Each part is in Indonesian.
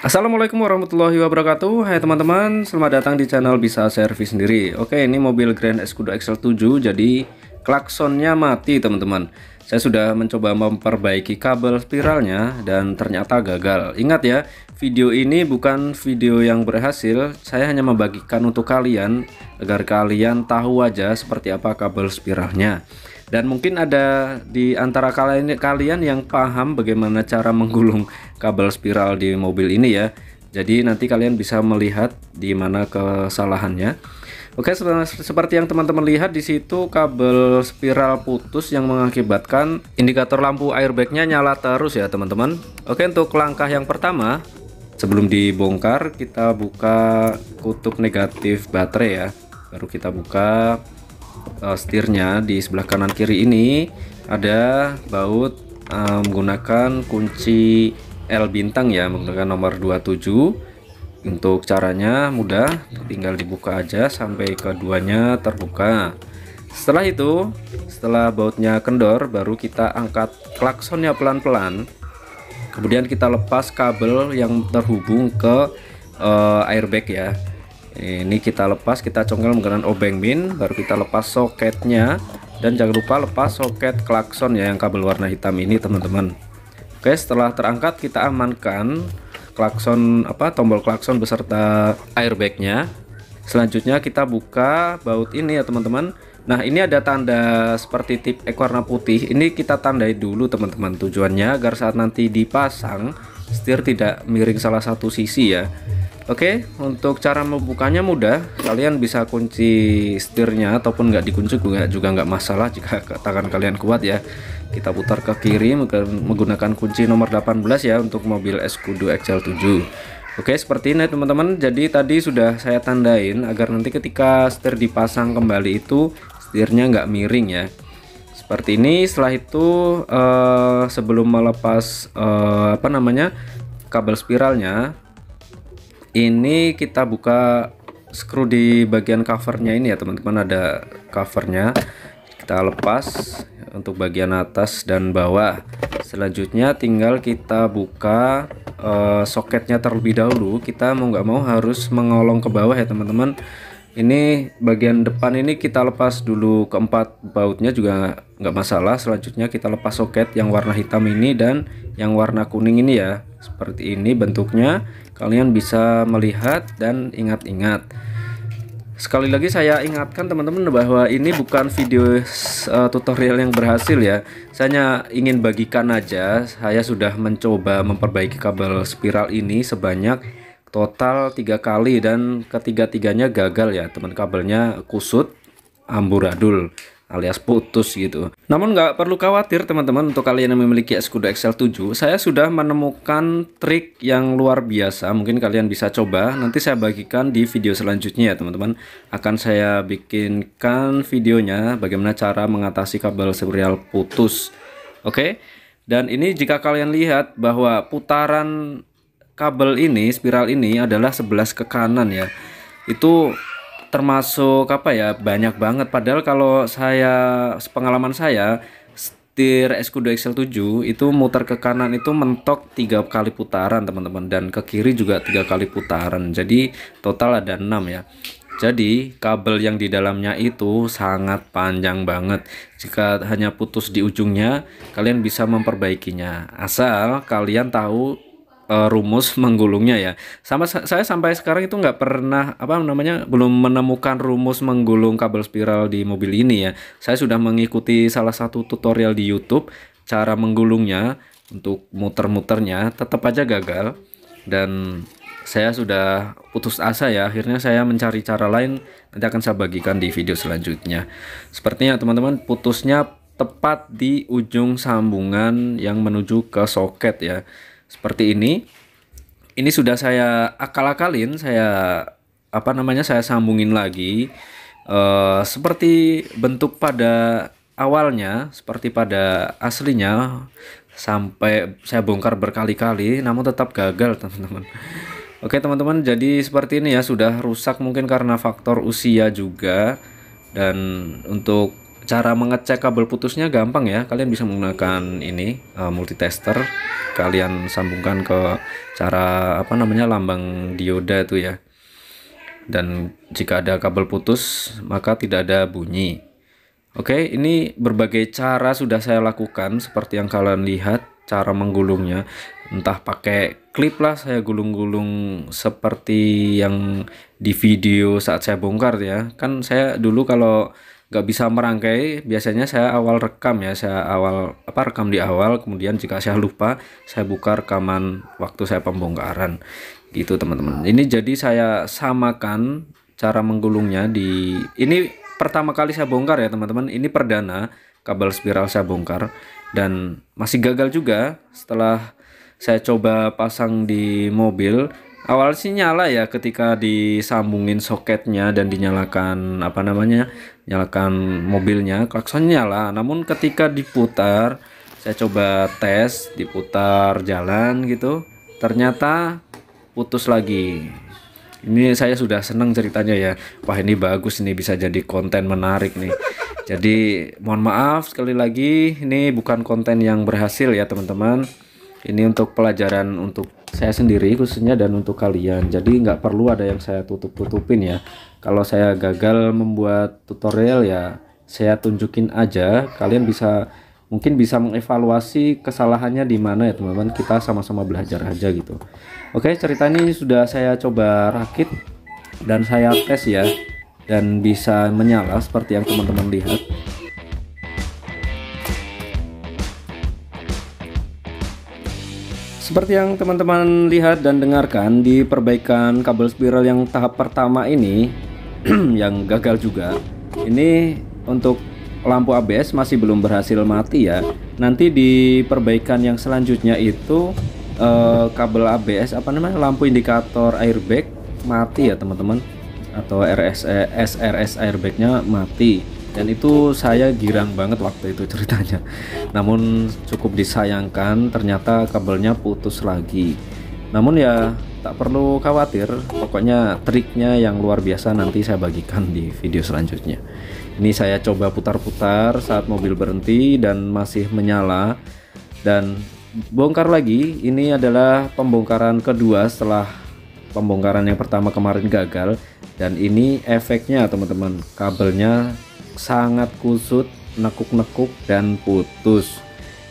Assalamualaikum warahmatullahi wabarakatuh. Hai teman-teman, selamat datang di channel Bisa Servis Sendiri. Oke, ini mobil Grand Escudo XL7. Jadi klaksonnya mati teman-teman. Saya sudah mencoba memperbaiki kabel spiralnya dan ternyata gagal. Ingat ya, video ini bukan video yang berhasil. Saya hanya membagikan untuk kalian agar kalian tahu aja seperti apa kabel spiralnya. Dan mungkin ada di antara kalian yang paham bagaimana cara menggulung kabel spiral di mobil ini ya. Jadi nanti kalian bisa melihat di mana kesalahannya. Oke, seperti yang teman-teman lihat di situ, kabel spiral putus yang mengakibatkan indikator lampu airbagnya nyala terus ya teman-teman. Oke, untuk langkah yang pertama, sebelum dibongkar kita buka kutub negatif baterai ya. Baru kita buka setirnya. Di sebelah kanan kiri ini ada baut menggunakan kunci L bintang ya, menggunakan nomor 27. Untuk caranya mudah, tinggal dibuka aja sampai keduanya terbuka. Setelah itu, setelah bautnya kendor, baru kita angkat klaksonnya pelan-pelan. Kemudian kita lepas kabel yang terhubung ke airbag ya. Ini kita lepas, kita congkel menggunakan obeng min, baru kita lepas soketnya. Dan jangan lupa lepas soket klakson ya, yang kabel warna hitam ini teman-teman. Oke, setelah terangkat kita amankan klakson tombol klakson beserta airbagnya. Selanjutnya kita buka baut ini ya teman-teman. Nah, ini ada tanda seperti tip X warna putih. Ini kita tandai dulu teman-teman, tujuannya agar saat nanti dipasang setir tidak miring salah satu sisi ya. Oke, untuk cara membukanya mudah. Kalian bisa kunci setirnya ataupun nggak dikunci juga nggak masalah jika tangan kalian kuat ya. Kita putar ke kiri menggunakan kunci nomor 18 ya untuk mobil Escudo XL7. Oke, seperti ini teman-teman. Jadi tadi sudah saya tandain agar nanti ketika setir dipasang kembali itu setirnya nggak miring ya. Seperti ini. Setelah itu sebelum melepas kabel spiralnya, ini kita buka skru di bagian covernya ini ya teman-teman. Ada covernya, kita lepas untuk bagian atas dan bawah. Selanjutnya tinggal kita buka soketnya terlebih dahulu. Kita mau nggak mau harus mengolong ke bawah ya teman-teman. Ini bagian depan ini kita lepas dulu, keempat bautnya juga nggak masalah. Selanjutnya kita lepas soket yang warna hitam ini dan yang warna kuning ini ya. Seperti ini bentuknya, kalian bisa melihat dan ingat-ingat. Sekali lagi saya ingatkan teman-teman bahwa ini bukan video tutorial yang berhasil ya. Saya hanya ingin bagikan aja. Saya sudah mencoba memperbaiki kabel spiral ini sebanyak total 3 kali dan ketiga-tiganya gagal ya teman. Kabelnya kusut, amburadul alias putus gitu. Namun nggak perlu khawatir teman-teman, untuk kalian yang memiliki Escudo XL7, saya sudah menemukan trik yang luar biasa. Mungkin kalian bisa coba, nanti saya bagikan di video selanjutnya ya teman-teman. Akan saya bikinkan videonya bagaimana cara mengatasi kabel spiral putus. Oke, dan ini jika kalian lihat bahwa putaran kabel ini, spiral ini adalah 11 ke kanan ya. Itu termasuk banyak banget. Padahal kalau pengalaman saya setir Escudo XL7 itu muter ke kanan itu mentok 3 kali putaran teman-teman, dan ke kiri juga 3 kali putaran. Jadi total ada 6 ya. Jadi kabel yang di dalamnya itu sangat panjang banget. Jika hanya putus di ujungnya, kalian bisa memperbaikinya asal kalian tahu rumus menggulungnya ya. Saya sampai sekarang itu nggak pernah belum menemukan rumus menggulung kabel spiral di mobil ini ya. Saya sudah mengikuti salah satu tutorial di YouTube cara menggulungnya. Untuk muter-muternya tetap aja gagal dan saya sudah putus asa ya. Akhirnya saya mencari cara lain, nanti akan saya bagikan di video selanjutnya. Sepertinya teman-teman, putusnya tepat di ujung sambungan yang menuju ke soket ya. Seperti ini. Ini sudah saya akal-akalin, saya saya sambungin lagi seperti bentuk pada awalnya, seperti pada aslinya, sampai saya bongkar berkali-kali namun tetap gagal teman-teman. Oke teman-teman, jadi seperti ini ya, sudah rusak mungkin karena faktor usia juga. Dan untuk cara mengecek kabel putusnya gampang ya. Kalian bisa menggunakan ini multitester. Kalian sambungkan ke cara apa namanya, lambang dioda itu ya. Dan jika ada kabel putus maka tidak ada bunyi. Oke, ini berbagai cara sudah saya lakukan seperti yang kalian lihat cara menggulungnya. Entah pakai klip lah, saya gulung-gulung seperti yang di video saat saya bongkar ya. Kan saya dulu kalau nggak bisa merangkai, biasanya saya awal rekam ya, saya rekam di awal, kemudian jika saya lupa saya buka rekaman waktu saya pembongkaran gitu teman-teman. Ini jadi saya samakan cara menggulungnya di ini. Pertama kali saya bongkar ya teman-teman, ini perdana kabel spiral saya bongkar dan masih gagal juga. Setelah saya coba pasang di mobil, awal sih nyala ya ketika disambungin soketnya dan dinyalakan apa namanya, nyalakan mobilnya, klakson nyala. Namun ketika diputar, saya coba tes diputar jalan gitu, ternyata putus lagi. Ini saya sudah senang ceritanya ya. Wah, ini bagus, ini bisa jadi konten menarik nih. Jadi mohon maaf sekali lagi, ini bukan konten yang berhasil ya teman-teman. Ini untuk pelajaran untuk saya sendiri khususnya dan untuk kalian. Jadi nggak perlu ada yang saya tutup-tutupin ya. Kalau saya gagal membuat tutorial ya saya tunjukin aja. Kalian mungkin bisa mengevaluasi kesalahannya di mana ya teman-teman. Kita sama-sama belajar aja gitu. Oke, cerita ini sudah saya coba rakit dan saya tes ya, dan bisa menyala seperti yang teman-teman lihat. Seperti yang teman-teman lihat dan dengarkan di perbaikan kabel spiral yang tahap pertama ini yang gagal juga. Ini untuk lampu ABS masih belum berhasil mati ya. Nanti di perbaikan yang selanjutnya itu kabel ABS apa namanya, lampu indikator airbag mati ya teman-teman, atau SRS airbagnya mati, dan itu saya girang banget waktu itu ceritanya. Namun cukup disayangkan ternyata kabelnya putus lagi. Namun ya tak perlu khawatir, pokoknya triknya yang luar biasa nanti saya bagikan di video selanjutnya. Ini saya coba putar-putar saat mobil berhenti dan masih menyala, dan bongkar lagi. Ini adalah pembongkaran kedua setelah pembongkaran yang pertama kemarin gagal, dan ini efeknya teman-teman, kabelnya sangat kusut, nekuk-nekuk dan putus.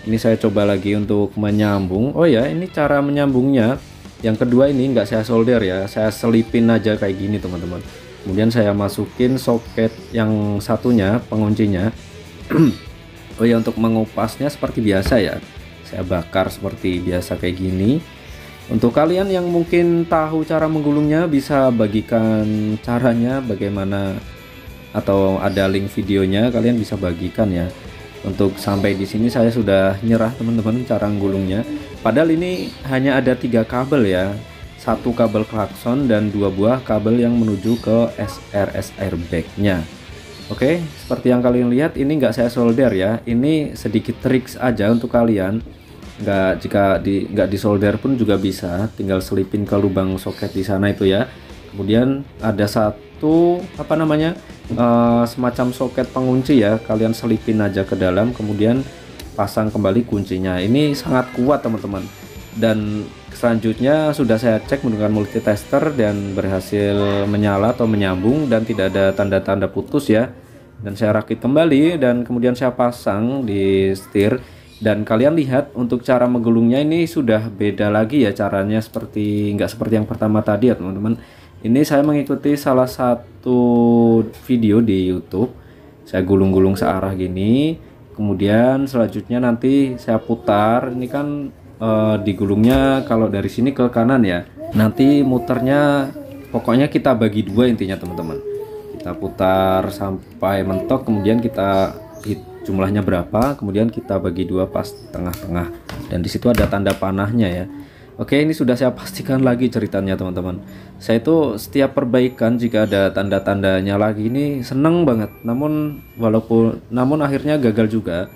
Ini saya coba lagi untuk menyambung. Oh ya, ini cara menyambungnya yang kedua ini nggak saya solder ya, saya selipin aja kayak gini teman-teman. Kemudian saya masukin soket yang satunya, penguncinya. Oh ya, untuk mengupasnya seperti biasa ya, saya bakar seperti biasa kayak gini. Untuk kalian yang mungkin tahu cara menggulungnya, bisa bagikan caranya bagaimana, atau ada link videonya, kalian bisa bagikan ya. Untuk sampai di sini saya sudah nyerah teman-teman cara menggulungnya. Padahal ini hanya ada 3 kabel ya, 1 kabel klakson dan 2 buah kabel yang menuju ke SRS airbagnya. Oke, seperti yang kalian lihat ini nggak saya solder ya. Ini sedikit triks aja untuk kalian. Nggak disolder pun juga bisa, tinggal selipin ke lubang soket di sana itu ya. Kemudian ada satu apa namanya, semacam soket pengunci ya, kalian selipin aja ke dalam, kemudian pasang kembali kuncinya. Ini sangat kuat teman-teman, dan selanjutnya sudah saya cek menggunakan multitester dan berhasil menyala atau menyambung dan tidak ada tanda-tanda putus ya. Dan saya rakit kembali dan kemudian saya pasang di setir. Dan kalian lihat untuk cara menggulungnya ini sudah beda lagi ya caranya, nggak seperti yang pertama tadi ya teman-teman. Ini saya mengikuti salah satu video di YouTube. Saya gulung-gulung searah gini, kemudian selanjutnya nanti saya putar. Ini kan digulungnya kalau dari sini ke kanan ya. Nanti muternya pokoknya kita bagi 2 intinya teman-teman. Kita putar sampai mentok, kemudian kita jumlahnya berapa, kemudian kita bagi 2 pas tengah-tengah, dan disitu ada tanda panahnya ya. Oke, ini sudah saya pastikan lagi ceritanya teman-teman. Saya itu setiap perbaikan jika ada tanda-tandanya lagi ini seneng banget. Namun akhirnya gagal juga.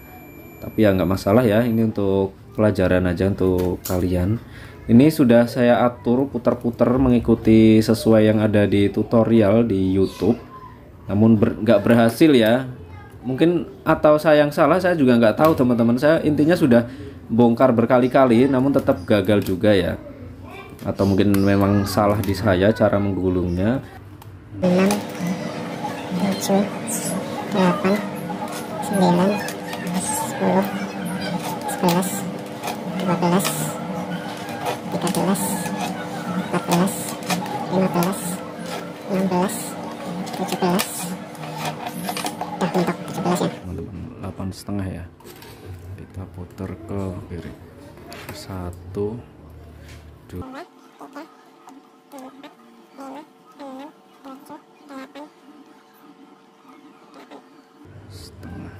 Tapi ya nggak masalah ya, ini untuk pelajaran aja untuk kalian. Ini sudah saya atur putar-putar mengikuti sesuai yang ada di tutorial di YouTube. Namun nggak berhasil ya. mungkin atau saya yang salah, saya juga nggak tahu teman-teman. Saya intinya sudah bongkar berkali-kali namun tetap gagal juga ya, atau mungkin memang salah di saya cara menggulungnya. 6 7 8 9 10 11 12 13 14 15 16 17. Dah mentok 17 ya teman-teman. 8,5 ya, kita putar ke kiri. 1 2 setengah.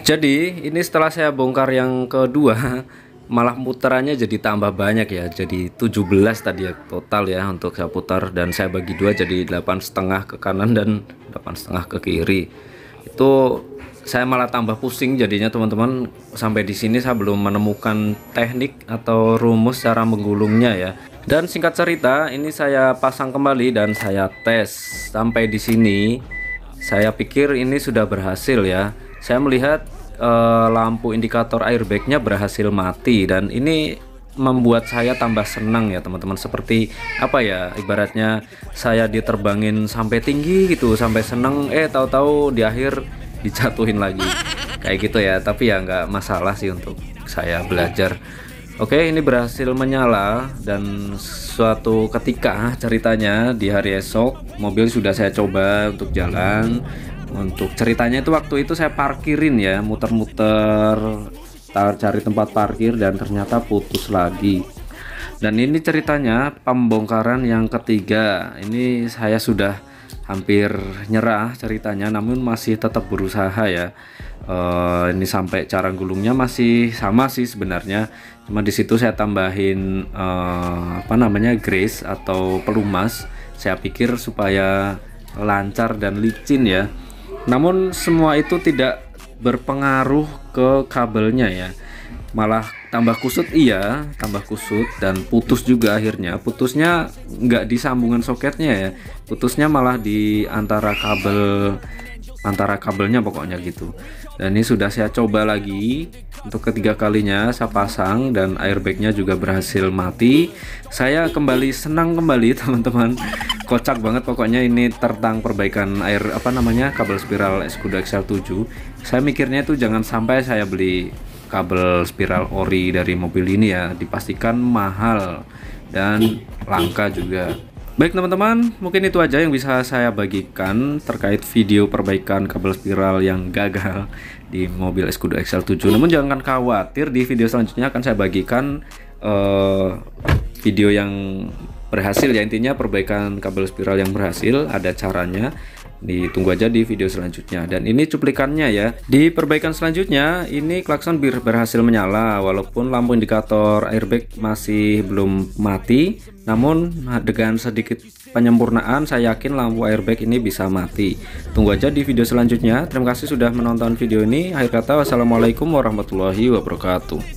Jadi ini setelah saya bongkar yang kedua, malah putarannya jadi tambah banyak ya, jadi 17 tadi ya total ya untuk saya putar, dan saya bagi dua jadi 8,5 ke kanan dan 8,5 ke kiri. Itu saya malah tambah pusing jadinya teman-teman. Sampai di sini saya belum menemukan teknik atau rumus cara menggulungnya ya. Dan singkat cerita, ini saya pasang kembali dan saya tes. Sampai di sini saya pikir ini sudah berhasil ya. Saya melihat lampu indikator airbagnya berhasil mati, dan ini membuat saya tambah senang ya teman-teman. Seperti apa ya, ibaratnya saya diterbangin sampai tinggi gitu, sampai seneng, tahu-tahu di akhir dijatuhin lagi kayak gitu ya. Tapi ya nggak masalah sih untuk saya belajar. Oke, ini berhasil menyala, dan suatu ketika ceritanya di hari esok mobil sudah saya coba untuk jalan. Untuk ceritanya itu waktu itu saya parkirin ya, muter-muter cari tempat parkir dan ternyata putus lagi. Dan ini ceritanya pembongkaran yang ketiga. Ini saya sudah hampir nyerah ceritanya, namun masih tetap berusaha ya. Ini sampai cara gulungnya masih sama sih sebenarnya, cuma di situ saya tambahin grease atau pelumas. Saya pikir supaya lancar dan licin ya. Namun semua itu tidak berpengaruh ke kabelnya ya, malah tambah kusut. Iya, tambah kusut dan putus juga akhirnya. Putusnya nggak di sambungan soketnya ya, putusnya malah di antara kabelnya pokoknya gitu. Dan ini sudah saya coba lagi untuk ketiga kalinya saya pasang, dan airbagnya juga berhasil mati. Saya kembali senang kembali teman-teman. Kocak banget pokoknya ini tentang perbaikan kabel spiral Escudo XL7. Saya mikirnya itu jangan sampai saya beli kabel spiral ori dari mobil ini ya, dipastikan mahal dan langka juga. Baik teman-teman, mungkin itu aja yang bisa saya bagikan terkait video perbaikan kabel spiral yang gagal di mobil Escudo XL7. Namun jangan khawatir, di video selanjutnya akan saya bagikan video yang berhasil ya, intinya perbaikan kabel spiral yang berhasil, ada caranya. Ditunggu aja di video selanjutnya. Dan ini cuplikannya ya. Di perbaikan selanjutnya ini klakson berhasil menyala walaupun lampu indikator airbag masih belum mati. Namun dengan sedikit penyempurnaan saya yakin lampu airbag ini bisa mati. Tunggu aja di video selanjutnya. Terima kasih sudah menonton video ini. Akhir kata, wassalamualaikum warahmatullahi wabarakatuh.